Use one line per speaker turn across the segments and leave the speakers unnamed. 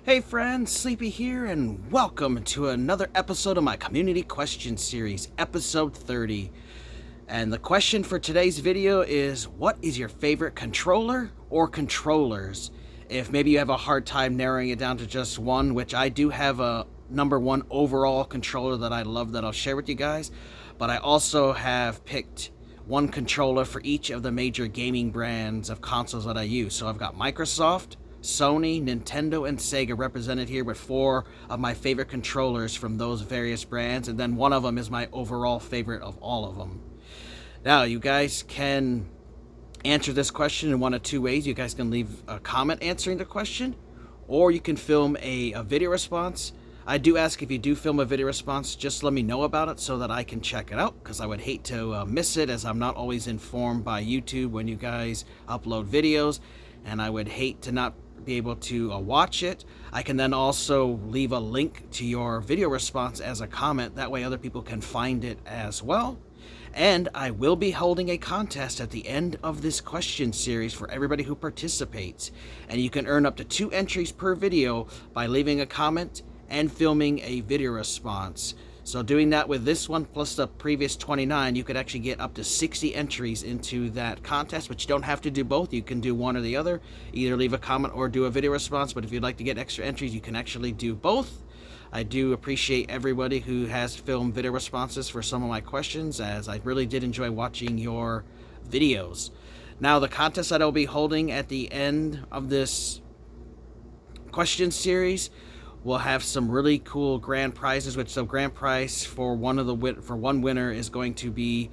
Hey friends, Sleepy here, and welcome to another episode of my Community Question Series, episode 30. And the question for today's video is, what is your favorite controller or controllers? If maybe you have a hard time narrowing it down to just one, which I do have a number one overall controller that I love that I'll share with you guys, but I also have picked one controller for each of the major gaming brands of consoles that I use. So I've got Microsoft, Sony, Nintendo, and Sega represented here with four of my favorite controllers from those various brands, and then one of them is my overall favorite of all of them. Now, you guys can answer this question in one of two ways. You guys can leave a comment answering the question, or you can film a video response. I do ask, if you do film a video response, just let me know about it so that I can check it out, because I would hate to miss it, as I'm not always informed by YouTube when you guys upload videos, and I would hate to not be able to watch it. I can then also leave a link to your video response as a comment. That way other people can find it as well. And I will be holding a contest at the end of this question series for everybody who participates. And you can earn up to 2 entries per video by leaving a comment and filming a video response. So doing that with this one plus the previous 29, you could actually get up to 60 entries into that contest, but you don't have to do both. You can do one or the other, either leave a comment or do a video response. But if you'd like to get extra entries, you can actually do both. I do appreciate everybody who has filmed video responses for some of my questions, as I really did enjoy watching your videos. Now, the contest that I'll be holding at the end of this question series will have some really cool grand prizes, which the grand prize for one winner is going to be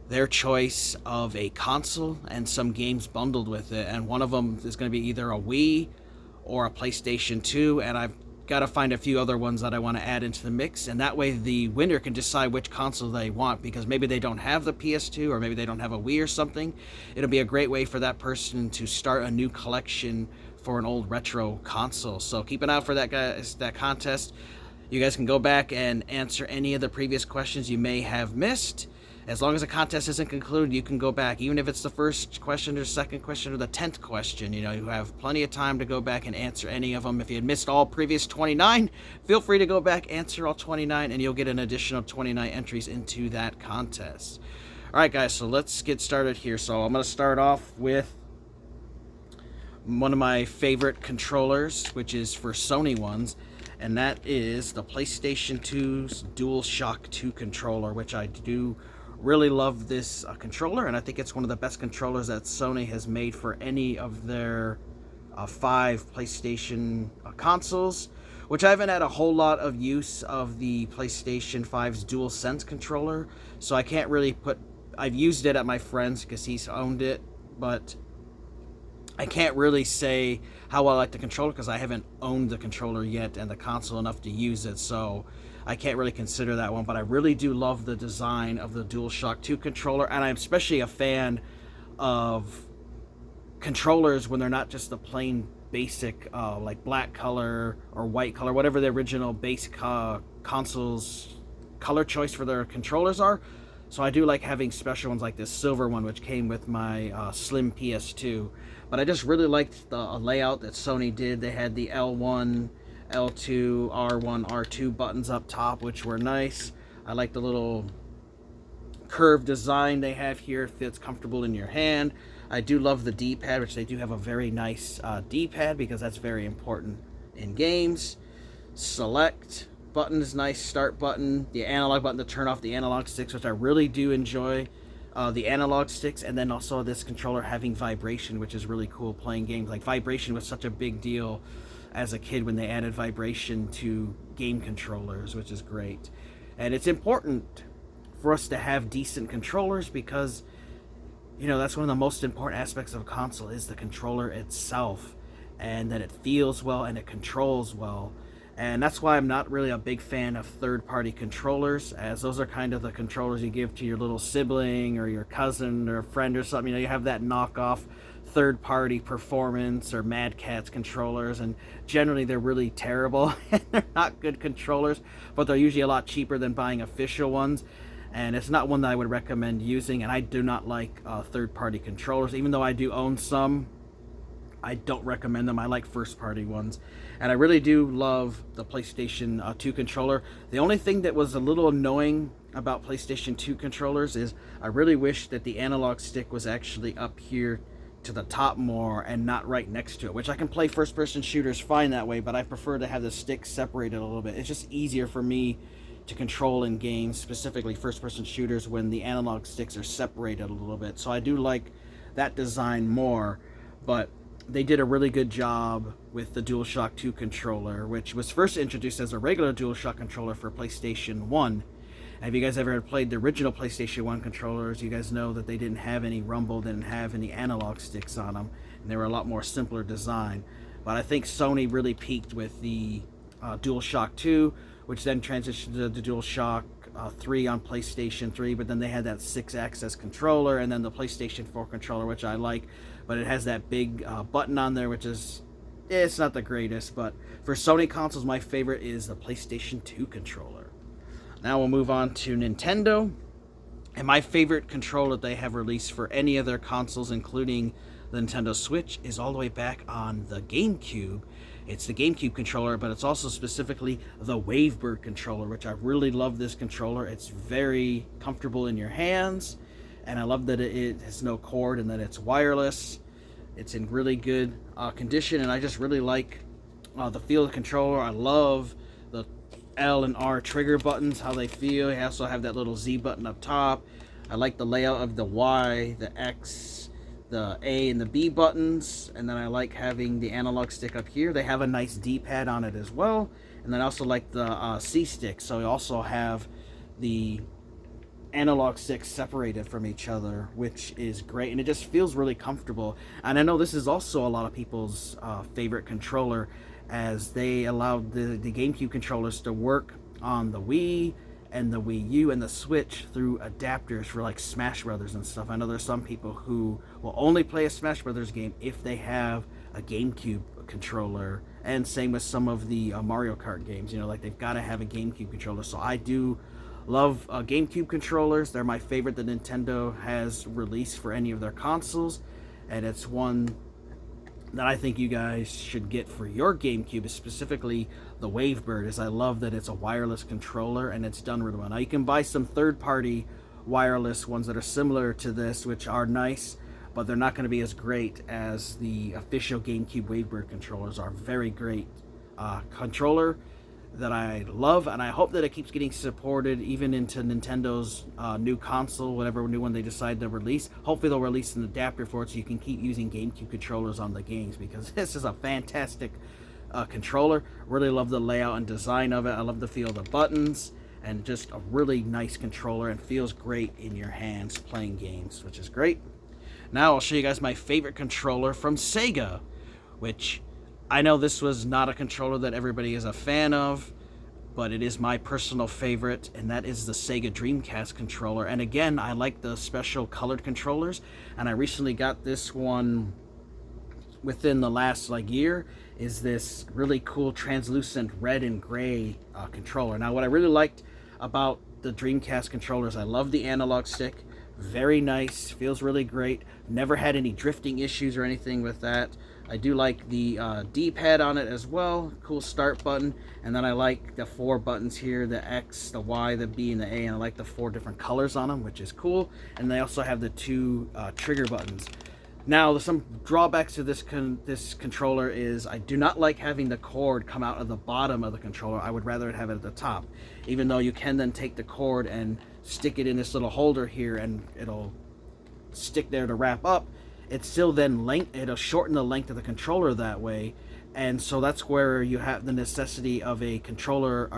their choice of a console and some games bundled with it. And one of them is going to be either a Wii or a PlayStation 2, and I've got to find a few other ones that I want to add into the mix, and that way the winner can decide which console they want, because maybe they don't have the PS2 or maybe they don't have a Wii or something. It'll be a great way for that person to start a new collection for an old retro console. So keep an eye out for that, guys, that contest. You guys can go back and answer any of the previous questions you may have missed. As long as the contest isn't concluded, you can go back, even if it's the first question or second question or the 10th question. You know, you have plenty of time to go back and answer any of them. If you had missed all previous 29, feel free to go back, answer all 29, and you'll get an additional 29 entries into that contest. All right, guys, so let's get started here. So I'm going to start off with one of my favorite controllers, which is for Sony ones, and that is the PlayStation 2's DualShock 2 controller, which I do really love this controller, and I think it's one of the best controllers that Sony has made for any of their 5 PlayStation consoles, which I haven't had a whole lot of use of the PlayStation 5's DualSense controller, so I can't really I've used it at my friend's because he's owned it, but I can't really say how well I like the controller because I haven't owned the controller yet and the console enough to use it, so I can't really consider that one. But I really do love the design of the DualShock 2 controller, and I'm especially a fan of controllers when they're not just the plain basic like black color or white color, whatever the original basic console's color choice for their controllers are. So I do like having special ones like this silver one, which came with my slim PS2. But I just really liked the layout that Sony did. They had the L1, L2, R1, R2 buttons up top, which were nice. I like the little curved design they have here. It fits comfortable in your hand. I do love the D-pad, which they do have a very nice D-pad, because that's very important in games. Select button is nice, start button, the analog button to turn off the analog sticks, which I really do enjoy. The analog sticks, and then also this controller having vibration, which is really cool playing games. Like, vibration was such a big deal as a kid when they added vibration to game controllers, which is great. And it's important for us to have decent controllers because, you know, that's one of the most important aspects of a console, is the controller itself, and that it feels well and it controls well. And that's why I'm not really a big fan of third-party controllers, as those are kind of the controllers you give to your little sibling or your cousin or friend or something. You know, you have that knockoff third-party Performance or Mad Catz controllers, and generally they're really terrible and they're not good controllers, but they're usually a lot cheaper than buying official ones. And it's not one that I would recommend using, and I do not like third-party controllers, even though I do own some. I don't recommend them. I like first-party ones. And I really do love the PlayStation 2 controller. The only thing that was a little annoying about PlayStation 2 controllers is I really wish that the analog stick was actually up here to the top more and not right next to it, which I can play first-person shooters fine that way, but I prefer to have the stick separated a little bit. It's just easier for me to control in games, specifically first-person shooters, when the analog sticks are separated a little bit. So I do like that design more, but they did a really good job with the DualShock 2 controller, which was first introduced as a regular DualShock controller for PlayStation 1. And if you guys ever played the original PlayStation 1 controllers, you guys know that they didn't have any rumble, didn't have any analog sticks on them, and they were a lot more simpler design. But I think Sony really peaked with the DualShock 2, which then transitioned to the DualShock 3 on PlayStation 3, but then they had that 6-axis controller, and then the PlayStation 4 controller, which I like, but it has that big button on there, which is, it's not the greatest, but for Sony consoles, my favorite is the PlayStation 2 controller. Now we'll move on to Nintendo, and my favorite controller they have released for any of their consoles, including the Nintendo Switch, is all the way back on the GameCube. It's the GameCube controller, but it's also specifically the Wavebird controller, which I really love this controller. It's very comfortable in your hands, and I love that it has no cord and that it's wireless. It's in really good condition, and I just really like the feel of the controller. I love the L and R trigger buttons, how they feel. You also have that little Z button up top. I like the layout of the Y, the X, the A and the B buttons, and then I like having the analog stick up here. They have a nice D-pad on it as well, and then I also like the C stick, so you also have the analog sticks separated from each other, which is great, and it just feels really comfortable. And I know this is also a lot of people's favorite controller, as they allowed the GameCube controllers to work on the Wii and the Wii U and the Switch through adapters for like Smash Brothers and stuff. I know there's some people who will only play a Smash Brothers game if they have a GameCube controller, and same with some of the Mario Kart games, you know, like they've got to have a GameCube controller. So I do love GameCube controllers. They're my favorite that Nintendo has released for any of their consoles, and it's one that I think you guys should get for your GameCube, is specifically the Wavebird, as I love that it's a wireless controller and it's done really well. Now you can buy some third-party wireless ones that are similar to this, which are nice, but they're not going to be as great as the official GameCube Wavebird controllers are. Very great controller that I love, and I hope that it keeps getting supported even into Nintendo's new console, whatever new one they decide to release. Hopefully they'll release an adapter for it so you can keep using GameCube controllers on the games, because this is a fantastic controller. Really love the layout and design of it. I love the feel of the buttons, and just a really nice controller, and feels great in your hands playing games, which is great. Now I'll show you guys my favorite controller from Sega, which I know this was not a controller that everybody is a fan of, but it is my personal favorite, and that is the Sega Dreamcast controller. And again, I like the special colored controllers, and I recently got this one within the last year, is this really cool translucent red and gray controller. Now what I really liked about the Dreamcast controllers, I love the analog stick. Very nice, feels really great. Never had any drifting issues or anything with that. I do like the D-pad on it as well. Cool start button. And then I like the 4 buttons here, the X, the Y, the B, and the A. And I like the 4 different colors on them, which is cool. And they also have the 2 trigger buttons. Now, some drawbacks to this controller is I do not like having the cord come out of the bottom of the controller. I would rather have it at the top. Even though you can then take the cord and stick it in this little holder here and it'll stick there to wrap up, it's still then it'll shorten the length of the controller that way. And so that's where you have the necessity of a controller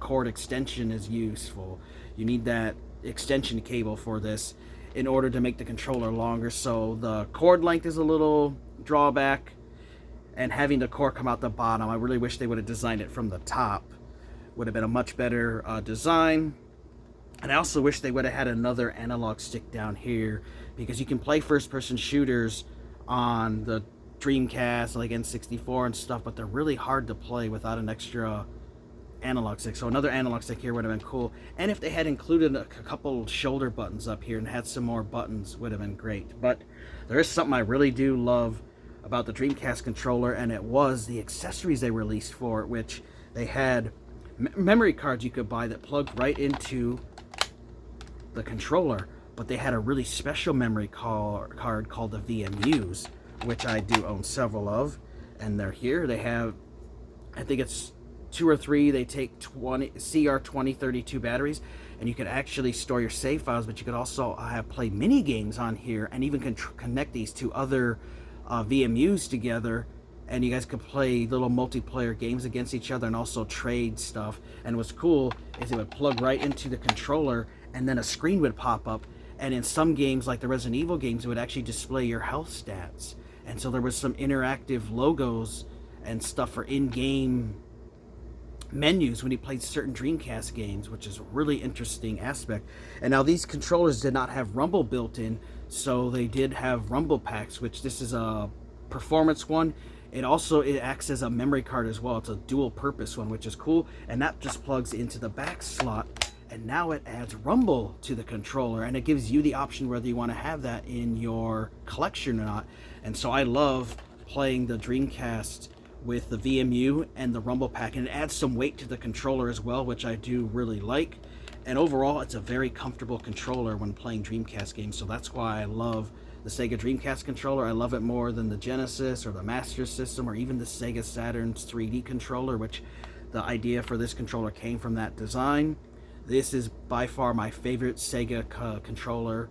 cord extension is useful. You need that extension cable for this in order to make the controller longer. So the cord length is a little drawback, and having the cord come out the bottom, I really wish they would have designed it from the top. Would have been a much better design. And I also wish they would have had another analog stick down here, because you can play first-person shooters on the Dreamcast, like N64 and stuff, but they're really hard to play without an extra analog stick. So another analog stick here would have been cool. And if they had included a couple shoulder buttons up here and had some more buttons, would have been great. But there is something I really do love about the Dreamcast controller, and it was the accessories they released for it, which they had memory cards you could buy that plugged right into the controller, but they had a really special memory card called the VMUs, which I do own several of, and they're here. They have, I think it's 2 or 3. They take 20 CR2032 batteries, and you can actually store your save files, but you could also play mini games on here, and even connect these to other VMUs together, and you guys could play little multiplayer games against each other and also trade stuff. And what's cool is it would plug right into the controller, and then a screen would pop up, and in some games like the Resident Evil games, it would actually display your health stats. And so there was some interactive logos and stuff for in-game menus when you played certain Dreamcast games, which is a really interesting aspect. And now these controllers did not have rumble built in, so they did have rumble packs, which this is a performance one. It acts as a memory card as well. It's a dual purpose one, which is cool, and that just plugs into the back slot, and now it adds rumble to the controller, and it gives you the option whether you want to have that in your collection or not. And so I love playing the Dreamcast with the VMU and the rumble pack, and it adds some weight to the controller as well, which I do really like. And overall, it's a very comfortable controller when playing Dreamcast games, so that's why I love the Sega Dreamcast controller. I love it more than the Genesis or the Master System or even the Sega Saturn's 3D controller, which the idea for this controller came from that design. This is by far my favorite Sega controller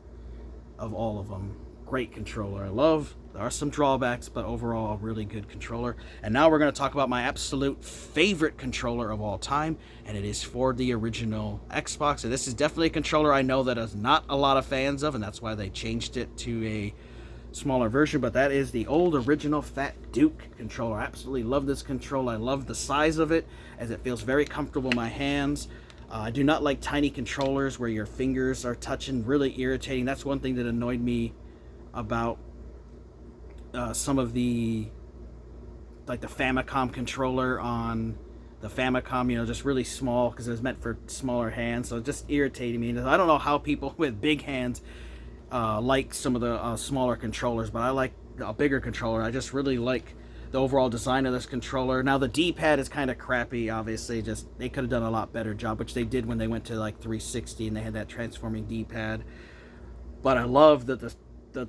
of all of them. Great controller. I love. There are some drawbacks, but overall a really good controller. And now we're going to talk about my absolute favorite controller of all time, and it is for the original Xbox. And this is definitely a controller I know that is not a lot of fans of, and that's why they changed it to a smaller version, but that is the old original Fat Duke controller. I absolutely love this controller. I love the size of it, as it feels very comfortable in my hands. I do not like tiny controllers where your fingers are touching, really irritating. That's one thing that annoyed me about some of the Famicom controller on the Famicom, just really small because it was meant for smaller hands, so it just irritated me. And I don't know how people with big hands like some of the smaller controllers, but I like a bigger controller. I just really like the overall design of this controller. Now the D-pad is kind of crappy, obviously. Just they could have done a lot better job, which they did when they went to like 360 and they had that transforming D-pad. But I love that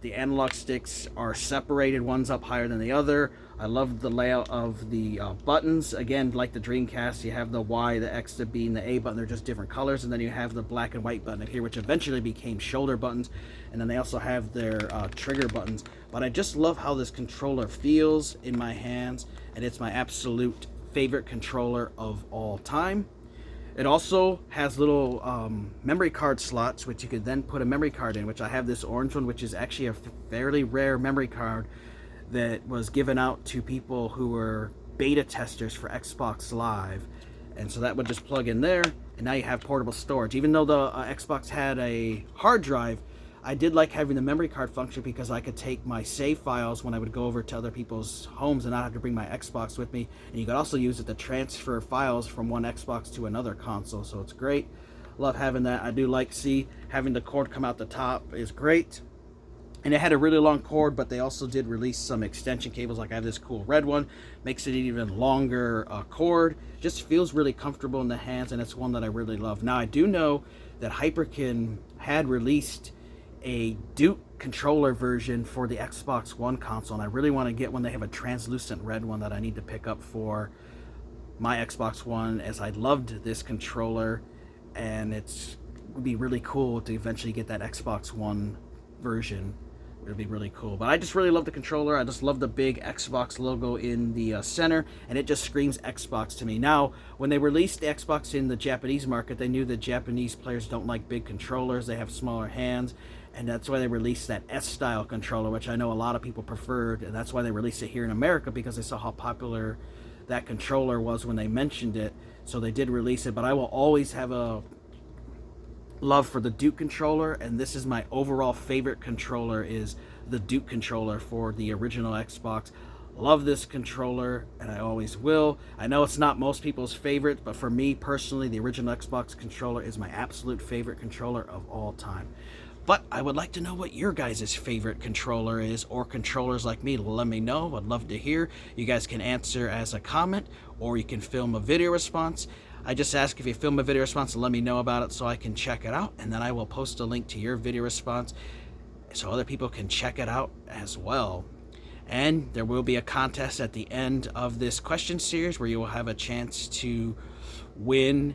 the analog sticks are separated, one's up higher than the other. I love the layout of the buttons. Again, like the Dreamcast, you have the Y, the X, the B, and the A button. They're just different colors. And then you have the black and white button here, which eventually became shoulder buttons. And then they also have their trigger buttons. But I just love how this controller feels in my hands, and it's my absolute favorite controller of all time. It also has little memory card slots, which you could then put a memory card in, which I have this orange one, which is actually a fairly rare memory card that was given out to people who were beta testers for Xbox Live. And so that would just plug in there, and now you have portable storage. Even though the Xbox had a hard drive, I did like having the memory card function because I could take my save files when I would go over to other people's homes and not have to bring my Xbox with me. And you could also use it to transfer files from one Xbox to another console, so it's great. Love having that. I do like having the cord come out the top is great. And it had a really long cord, but they also did release some extension cables. Like I have this cool red one, makes it an even longer cord. Just feels really comfortable in the hands, and it's one that I really love. Now I do know that Hyperkin had released a Duke controller version for the Xbox One console, and I really want to get one. They have a translucent red one that I need to pick up for my Xbox One, as I loved this controller, and it would be really cool to eventually get that Xbox One version. It would be really cool. But I just really love the controller. I just love the big Xbox logo in the center, and it just screams Xbox to me. Now, when they released the Xbox in the Japanese market, they knew that Japanese players don't like big controllers. They have smaller hands, and that's why they released that S-style controller, which I know a lot of people preferred, and that's why they released it here in America, because they saw how popular that controller was when they mentioned it. So they did release it, but I will always have a love for the Duke controller, and this is my overall favorite controller, is the Duke controller for the original Xbox. Love this controller, and I always will. I know it's not most people's favorite, but for me personally, the original Xbox controller is my absolute favorite controller of all time. But I would like to know what your guys' favorite controller is, or controllers like me. Let me know. I'd love to hear. You guys can answer as a comment, or you can film a video response. I just ask if you film a video response and let me know about it so I can check it out, and then I will post a link to your video response so other people can check it out as well. And there will be a contest at the end of this question series where you will have a chance to win.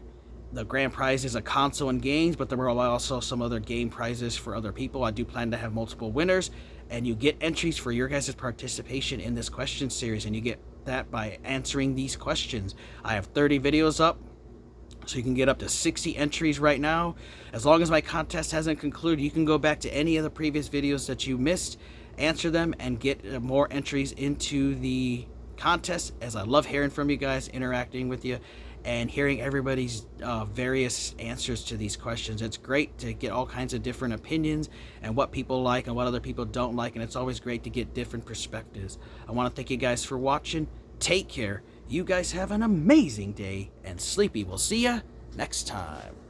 The grand prize is a console and games, but there are also some other game prizes for other people. I do plan to have multiple winners, and you get entries for your guys' participation in this question series, and you get that by answering these questions. I have 30 videos up, so you can get up to 60 entries right now. As long as my contest hasn't concluded, you can go back to any of the previous videos that you missed, answer them, and get more entries into the contest, as I love hearing from you guys, interacting with you, and hearing everybody's various answers to these questions. It's great to get all kinds of different opinions and what people like and what other people don't like, and it's always great to get different perspectives. I want to thank you guys for watching. Take care. You guys have an amazing day, and Sleepy will see ya next time.